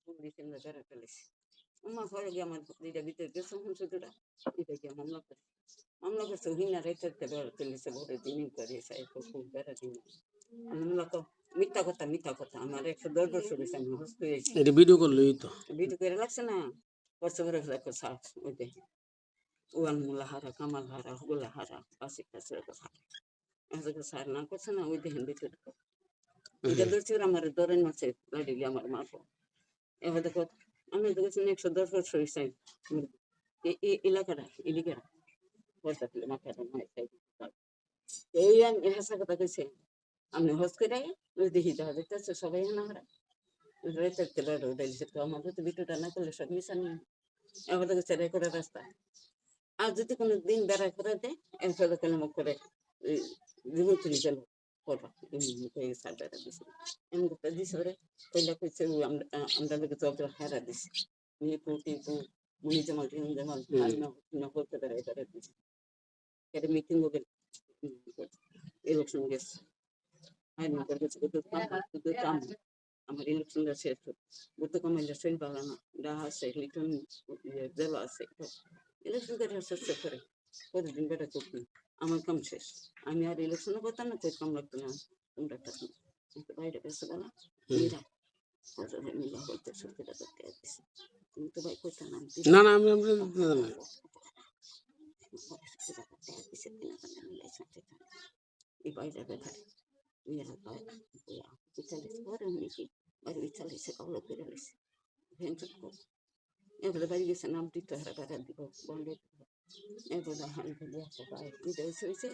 Police এনে ধরে ফেলেছে। আমার পরে গিয়ে আমার যেটা ভিতরে গেছে শুধুটা এটা গিয়ে মামলা করছে হিনা রেখে ধরে ফেলেছে বড় দিনই করে খুব বেড়া দিন মামলা তো মিথ্যা কথা আমার 110 বছর হয়েছে আমি হস্ত হয়েছি এটা ভিডিও করলেই তো ভিডিও করে লাগছে না কষ্ট করে রাখো সাপ ওই দেখে ওয়ান মুলা হারা কামাল হারা গোলা হারা পাশে কাছে হারা এত সার না করছে না ওই দেখেন ভিতরে এটা ধরছি আমার ধরেন মাছে লাড়ি আমার মারবো এবার দেখো আমি দেখেছি 110 বছর হয়েছে এলাকাটা এদিকেরা পয়সা দিলে মাথায় এই আমি হাসা কথা কইছে আমি হস করে ওই দেখি দেখা দেখতেছে সবাই না হারা থাকতে পারো আমাদের তো ভিডিওটা না করলে সব মিশা নিয়ে এবার দেখছে রেকর্ডের রাস্তা আর যদি কোনো দিন বেড়া করে দেয় এরপরে কোনো মুখ করে জীবন চুরি গেল করবা সার বেড়া দিছে এমন করতে দিছে ওরে কইলা কইছে আমরা লোকে তো হারা দিছে টিপু মুনি জামাল টিন জামাল না করতে বেড়াই বেড়া দিছে এটা মিটিং হবে ইলেকশন গেছে আইন করে গেছে কিন্তু কাম আমার ইলেকশনটা শেষ বুদ্ধ কমাইলে সেল বাগানো ডাহা আছে লিটন জেলা আছে ইলেকশন করে শেষ করে প্রতিদিন বেটা করতেন আমার কাম শেষ আমি আর ইলেকশনও করতাম না তোর কাম লাগতো না তোমরা বাইরে গেছে বলা মিরা মিলা হইতে সত্যিটা করতে আসছে তুমি তো ভাই করতাম না না আমি এই বাইরে দেখায় মেয়েরা পায় বিচালিস করে নাকি বাড়ি বিচালিসে কবলো করে লিছে ভেঙে এগুলো বাড়ি গেছে নাম দিতে হারা বেড়া দিব বন্ধে এগুলো হান একটা পায় বিদেশ হয়েছে